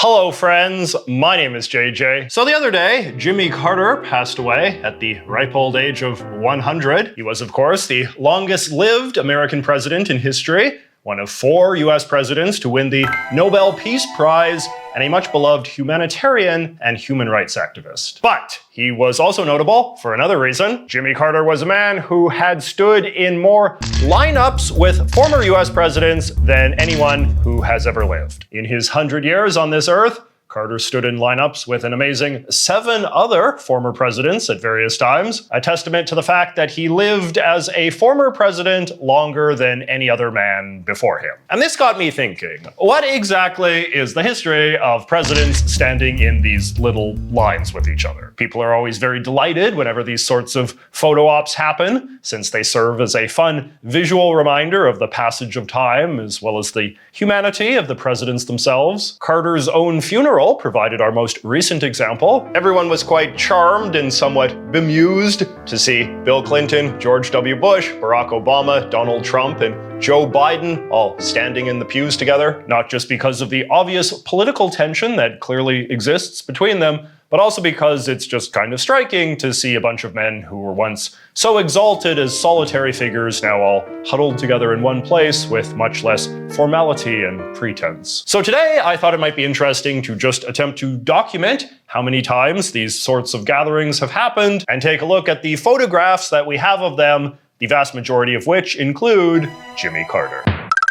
Hello friends, my name is JJ. So the other day, Jimmy Carter passed away at the ripe old age of 100. He was, of course, the longest lived American president in history, one of 4 US presidents to win the Nobel Peace Prize, and a much beloved humanitarian and human rights activist. But he was also notable for another reason. Jimmy Carter was a man who had stood in more lineups with former US presidents than anyone who has ever lived. In his 100 years on this earth, Carter stood in lineups with an amazing 7 other former presidents at various times, a testament to the fact that he lived as a former president longer than any other man before him. And this got me thinking, what exactly is the history of presidents standing in these little lines with each other? People are always very delighted whenever these sorts of photo ops happen, since they serve as a fun visual reminder of the passage of time, as well as the humanity of the presidents themselves. Carter's own funeral provided our most recent example. Everyone was quite charmed and somewhat bemused to see Bill Clinton, George W. Bush, Barack Obama, Donald Trump, and Joe Biden all standing in the pews together, not just because of the obvious political tension that clearly exists between them, but also because it's just kind of striking to see a bunch of men who were once so exalted as solitary figures now all huddled together in one place with much less formality and pretense. So today I thought it might be interesting to just attempt to document how many times these sorts of gatherings have happened and take a look at the photographs that we have of them, the vast majority of which include Jimmy Carter.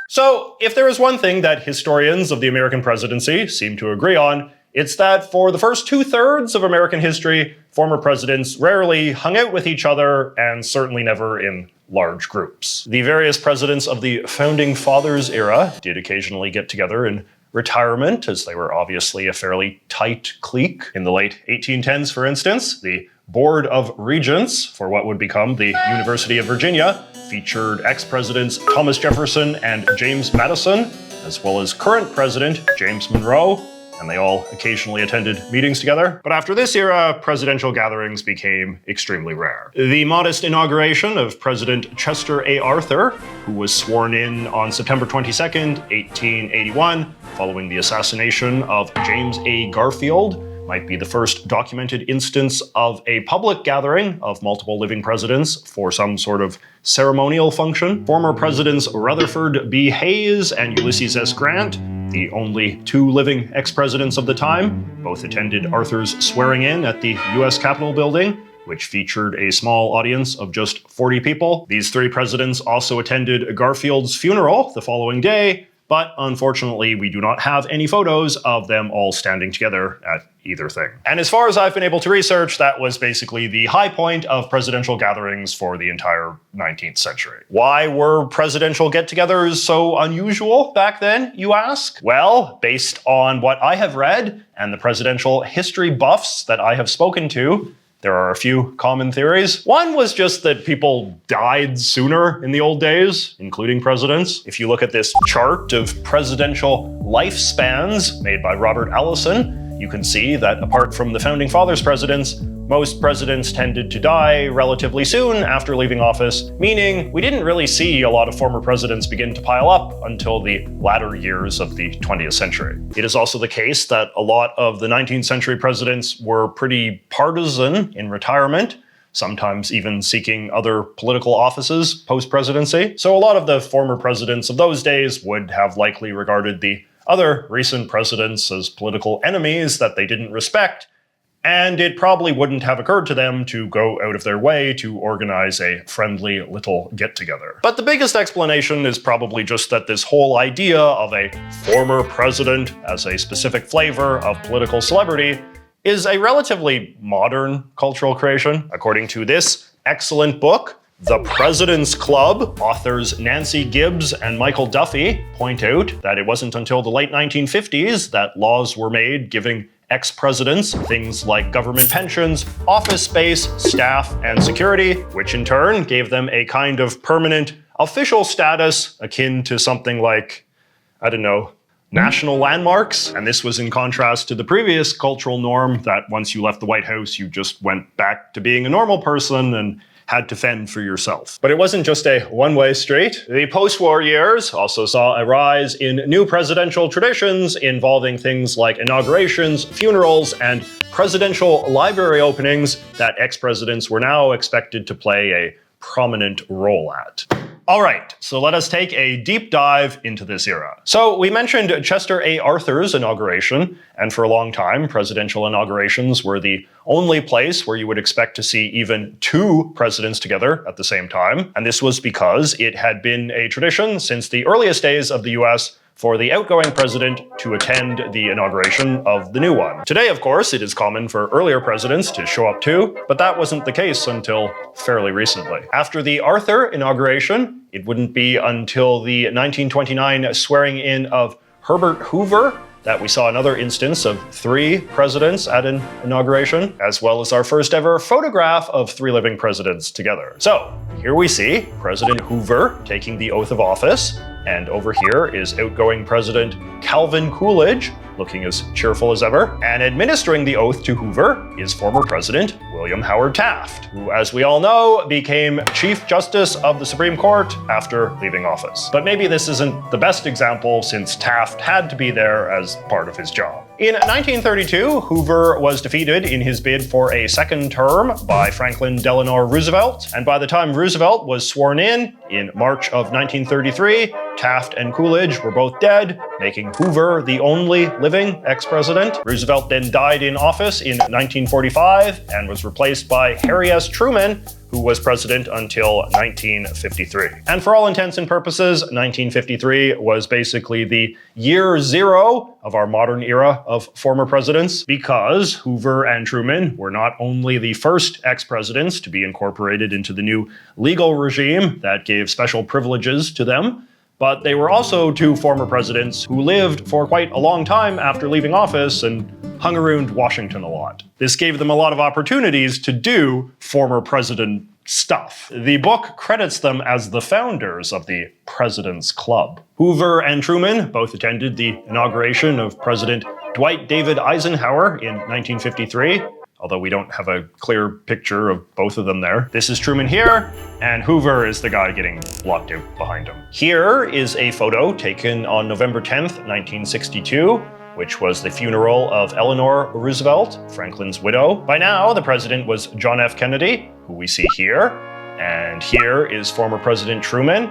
So if there is one thing that historians of the American presidency seem to agree on, it's that for the first 2/3 of American history, former presidents rarely hung out with each other and certainly never in large groups. The various presidents of the Founding Fathers era did occasionally get together in retirement, as they were obviously a fairly tight clique. In the late 1810s, for instance, the Board of Regents for what would become the University of Virginia featured ex-presidents Thomas Jefferson and James Madison, as well as current president James Monroe, and they all occasionally attended meetings together. But after this era, presidential gatherings became extremely rare. The modest inauguration of President Chester A. Arthur, who was sworn in on September 22nd, 1881, following the assassination of James A. Garfield, might be the first documented instance of a public gathering of multiple living presidents for some sort of ceremonial function. Former presidents Rutherford B. Hayes and Ulysses S. Grant, the only 2 living ex-presidents of the time, both attended Arthur's swearing-in at the US Capitol building, which featured a small audience of just 40 people. These 3 presidents also attended Garfield's funeral the following day, but unfortunately we do not have any photos of them all standing together at either thing. And as far as I've been able to research, that was basically the high point of presidential gatherings for the entire 19th century. Why were presidential get-togethers so unusual back then, you ask? Well, based on what I have read and the presidential history buffs that I have spoken to, there are a few common theories. One was just that people died sooner in the old days, including presidents. If you look at this chart of presidential lifespans made by Robert Allison, you can see that apart from the Founding Fathers presidents, most presidents tended to die relatively soon after leaving office, meaning we didn't really see a lot of former presidents begin to pile up until the latter years of the 20th century. It is also the case that a lot of the 19th century presidents were pretty partisan in retirement, sometimes even seeking other political offices post-presidency. So a lot of the former presidents of those days would have likely regarded the other recent presidents as political enemies that they didn't respect, and it probably wouldn't have occurred to them to go out of their way to organize a friendly little get-together. But the biggest explanation is probably just that this whole idea of a former president as a specific flavor of political celebrity is a relatively modern cultural creation. According to this excellent book, The President's Club, authors Nancy Gibbs and Michael Duffy point out that it wasn't until the late 1950s that laws were made giving ex-presidents things like government pensions, office space, staff, and security, which in turn gave them a kind of permanent official status akin to something like, I don't know, national landmarks. And this was in contrast to the previous cultural norm that once you left the White House, you just went back to being a normal person and had to fend for yourself. But it wasn't just a one-way street. The post-war years also saw a rise in new presidential traditions involving things like inaugurations, funerals, and presidential library openings that ex-presidents were now expected to play a prominent role at. All right, so let us take a deep dive into this era. So we mentioned Chester A. Arthur's inauguration, and for a long time, presidential inaugurations were the only place where you would expect to see even two presidents together at the same time. And this was because it had been a tradition since the earliest days of the US for the outgoing president to attend the inauguration of the new one. Today, of course, it is common for earlier presidents to show up too, but that wasn't the case until fairly recently. After the Arthur inauguration, it wouldn't be until the 1929 swearing in of Herbert Hoover that we saw another instance of three presidents at an inauguration, as well as our first ever photograph of three living presidents together. So here we see President Hoover taking the oath of office, and over here is outgoing President Calvin Coolidge, looking as cheerful as ever. And administering the oath to Hoover is former President William Howard Taft, who, as we all know, became Chief Justice of the Supreme Court after leaving office. But maybe this isn't the best example, since Taft had to be there as part of his job. In 1932, Hoover was defeated in his bid for a second term by Franklin Delano Roosevelt, and by the time Roosevelt was sworn in March of 1933, Taft and Coolidge were both dead, making Hoover the only living ex-president. Roosevelt then died in office in 1945 and was replaced by Harry S. Truman, who was president until 1953. And for all intents and purposes, 1953 was basically the year zero of our modern era of former presidents, because Hoover and Truman were not only the first ex-presidents to be incorporated into the new legal regime that gave special privileges to them, but they were also two former presidents who lived for quite a long time after leaving office and hung around Washington a lot. This gave them a lot of opportunities to do former president stuff. The book credits them as the founders of the President's Club. Hoover and Truman both attended the inauguration of President Dwight David Eisenhower in 1953, although we don't have a clear picture of both of them there. This is Truman here, and Hoover is the guy getting blocked out behind him. Here is a photo taken on November 10th, 1962, which was the funeral of Eleanor Roosevelt, Franklin's widow. By now, the president was John F. Kennedy, who we see here, and here is former President Truman,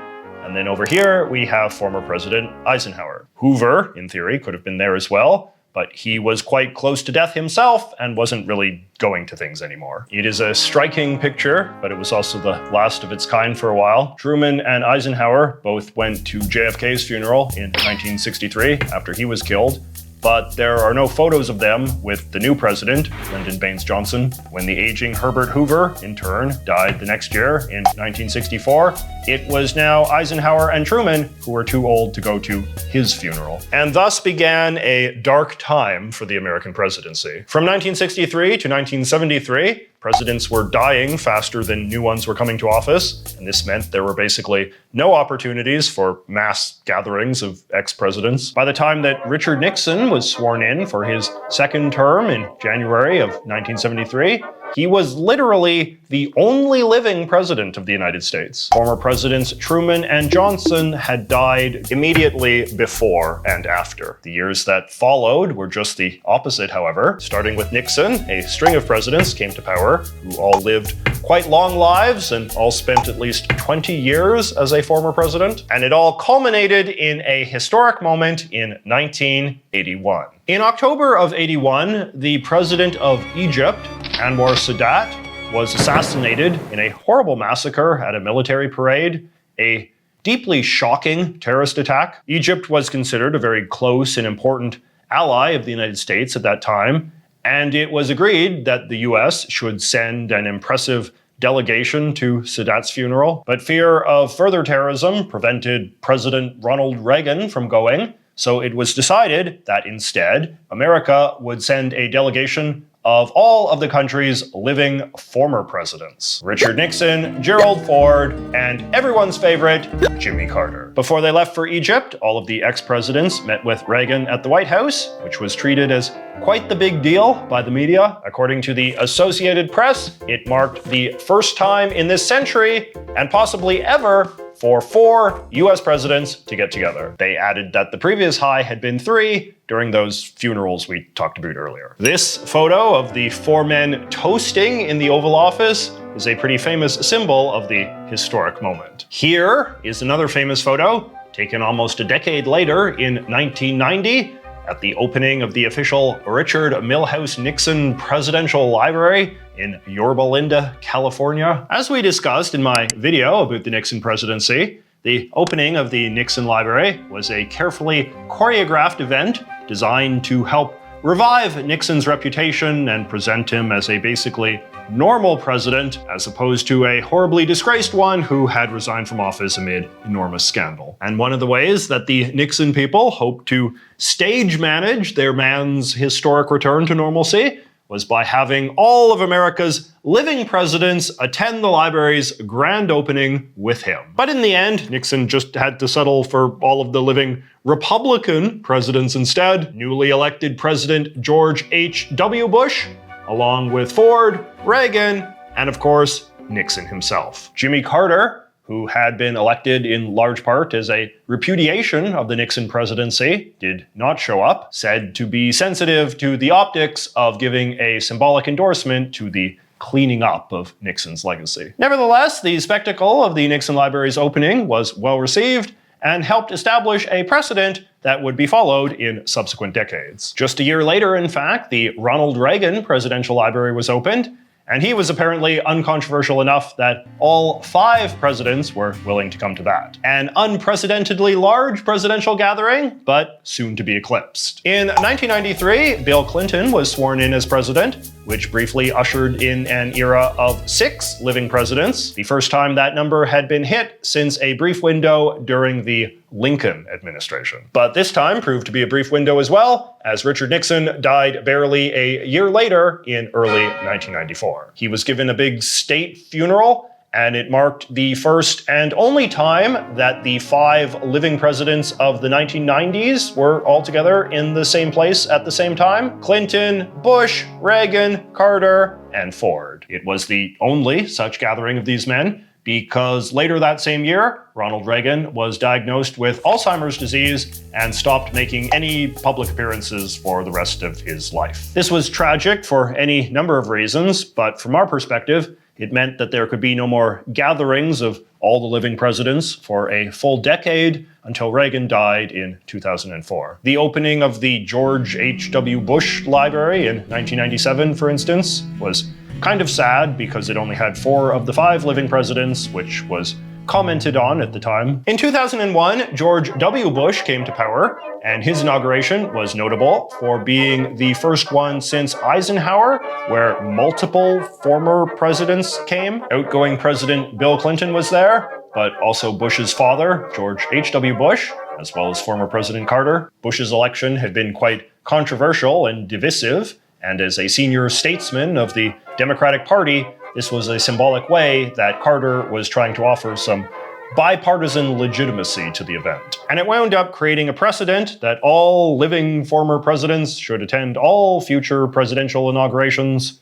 and then over here we have former President Eisenhower. Hoover, in theory, could have been there as well, but he was quite close to death himself and wasn't really going to things anymore. It is a striking picture, but it was also the last of its kind for a while. Truman and Eisenhower both went to JFK's funeral in 1963 after he was killed, but there are no photos of them with the new president, Lyndon Baines Johnson. When the aging Herbert Hoover, in turn, died the next year in 1964, it was now Eisenhower and Truman who were too old to go to his funeral. And thus began a dark time for the American presidency. From 1963 to 1973, presidents were dying faster than new ones were coming to office, and this meant there were basically no opportunities for mass gatherings of ex-presidents. By the time that Richard Nixon was sworn in for his second term in January of 1973, he was literally the only living president of the United States. Former presidents Truman and Johnson had died immediately before and after. The years that followed were just the opposite, however. Starting with Nixon, a string of presidents came to power who all lived quite long lives and all spent at least 20 years as a former president. And it all culminated in a historic moment in 1981. In October of 81, the president of Egypt, Anwar Sadat, was assassinated in a horrible massacre at a military parade, a deeply shocking terrorist attack. Egypt was considered a very close and important ally of the United States at that time, and it was agreed that the US should send an impressive delegation to Sadat's funeral. But fear of further terrorism prevented President Ronald Reagan from going, so it was decided that instead, America would send a delegation of all of the country's living former presidents: Richard Nixon, Gerald Ford, and everyone's favorite, Jimmy Carter. Before they left for Egypt, all of the ex-presidents met with Reagan at the White House, which was treated as quite the big deal by the media. According to the Associated Press, it marked the first time in this century, and possibly ever, for 4 US presidents to get together. They added that the previous high had been 3 during those funerals we talked about earlier. This photo of the 4 men toasting in the Oval Office is a pretty famous symbol of the historic moment. Here is another famous photo, taken almost a decade later in 1990, at the opening of the official Richard Milhous Nixon Presidential Library in Yorba Linda, California. As we discussed in my video about the Nixon presidency, the opening of the Nixon Library was a carefully choreographed event designed to help revive Nixon's reputation and present him as a basically normal president, as opposed to a horribly disgraced one who had resigned from office amid enormous scandal. And one of the ways that the Nixon people hoped to stage manage their man's historic return to normalcy was by having all of America's living presidents attend the library's grand opening with him. But in the end, Nixon just had to settle for all of the living Republican presidents instead. Newly elected President George H.W. Bush, along with Ford, Reagan, and of course, Nixon himself. Jimmy Carter, who had been elected in large part as a repudiation of the Nixon presidency, did not show up, said to be sensitive to the optics of giving a symbolic endorsement to the cleaning up of Nixon's legacy. Nevertheless, the spectacle of the Nixon Library's opening was well received and helped establish a precedent that would be followed in subsequent decades. Just a year later, in fact, the Ronald Reagan Presidential Library was opened, and he was apparently uncontroversial enough that all 5 presidents were willing to come to that. An unprecedentedly large presidential gathering, but soon to be eclipsed. In 1993, Bill Clinton was sworn in as president, which briefly ushered in an era of 6 living presidents, the first time that number had been hit since a brief window during the Lincoln administration. But this time proved to be a brief window as well, as Richard Nixon died barely a year later in early 1994. He was given a big state funeral, and it marked the first and only time that the 5 living presidents of the 1990s were all together in the same place at the same time: Clinton, Bush, Reagan, Carter, and Ford. It was the only such gathering of these men, because later that same year, Ronald Reagan was diagnosed with Alzheimer's disease and stopped making any public appearances for the rest of his life. This was tragic for any number of reasons, but from our perspective, it meant that there could be no more gatherings of all the living presidents for a full decade until Reagan died in 2004. The opening of the George H.W. Bush Library in 1997, for instance, was kind of sad because it only had 4 of the 5 living presidents, which was commented on at the time. In 2001, George W. Bush came to power, and his inauguration was notable for being the first one since Eisenhower where multiple former presidents came. Outgoing President Bill Clinton was there, but also Bush's father, George H.W. Bush, as well as former President Carter. Bush's election had been quite controversial and divisive, and as a senior statesman of the Democratic Party, this was a symbolic way that Carter was trying to offer some bipartisan legitimacy to the event. And it wound up creating a precedent that all living former presidents should attend all future presidential inaugurations,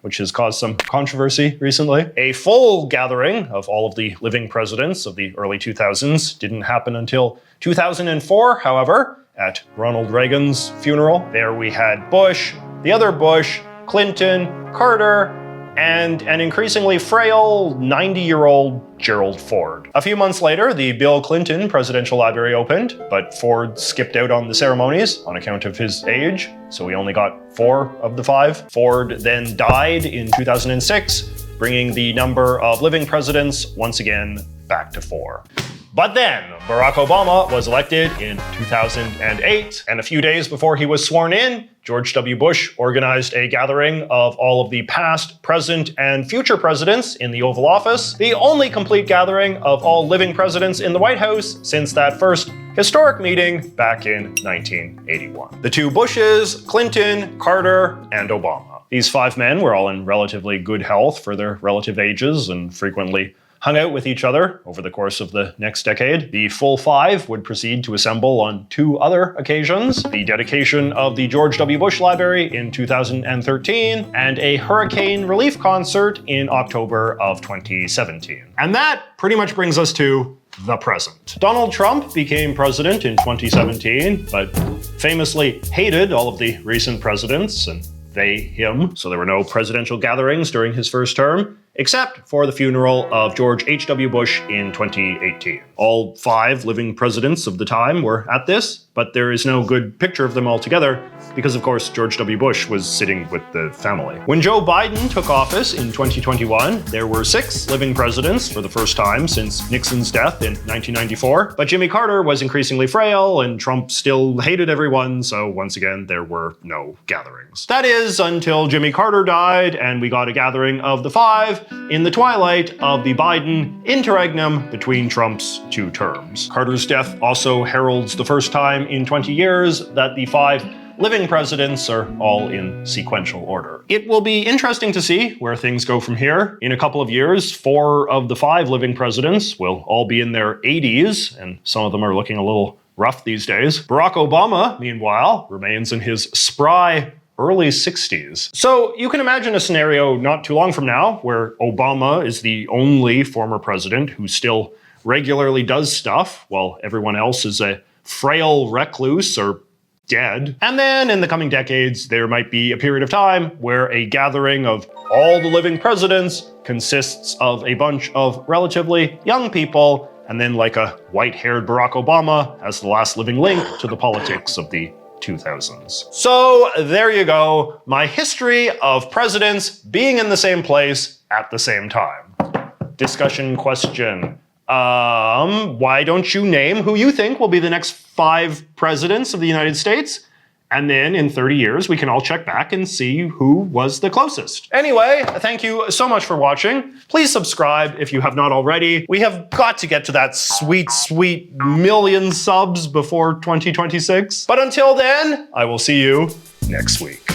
which has caused some controversy recently. A full gathering of all of the living presidents of the early 2000s didn't happen until 2004, however, at Ronald Reagan's funeral. There we had Bush, the other Bush, Clinton, Carter, and an increasingly frail 90-year-old Gerald Ford. A few months later, the Bill Clinton Presidential Library opened, but Ford skipped out on the ceremonies on account of his age, so we only got 4 of the 5. Ford then died in 2006, bringing the number of living presidents once again back to 4. But then, Barack Obama was elected in 2008, and a few days before he was sworn in, George W. Bush organized a gathering of all of the past, present, and future presidents in the Oval Office, the only complete gathering of all living presidents in the White House since that first historic meeting back in 1981. The 2 Bushes, Clinton, Carter, and Obama. These 5 men were all in relatively good health for their relative ages and frequently hung out with each other over the course of the next decade. The full 5 would proceed to assemble on 2 other occasions: the dedication of the George W. Bush Library in 2013 and a hurricane relief concert in October of 2017. And that pretty much brings us to the present. Donald Trump became president in 2017, but famously hated all of the recent presidents, and they, him, so there were no presidential gatherings during his first term, except for the funeral of George H.W. Bush in 2018. All 5 living presidents of the time were at this, but there is no good picture of them all together because, of course, George W. Bush was sitting with the family. When Joe Biden took office in 2021, there were 6 living presidents for the first time since Nixon's death in 1994, but Jimmy Carter was increasingly frail and Trump still hated everyone, so once again, there were no gatherings. That is, until Jimmy Carter died and we got a gathering of the 5 in the twilight of the Biden interregnum between Trump's 2 terms. Carter's death also heralds the first time in 20 years that the 5 living presidents are all in sequential order. It will be interesting to see where things go from here. In a couple of years, 4 of the 5 living presidents will all be in their 80s, and some of them are looking a little rough these days. Barack Obama, meanwhile, remains in his spry early 60s. So you can imagine a scenario not too long from now where Obama is the only former president who still regularly does stuff while everyone else is a frail recluse or dead. And then in the coming decades, there might be a period of time where a gathering of all the living presidents consists of a bunch of relatively young people, and then like a white-haired Barack Obama as the last living link to the politics of the 2000s. So there you go, my history of presidents being in the same place at the same time. Discussion question. Why don't you name who you think will be the next 5 presidents of the United States? And then in 30 years, we can all check back and see who was the closest. Anyway, thank you so much for watching. Please subscribe if you have not already. We have got to get to that sweet, sweet million subs before 2026. But until then, I will see you next week.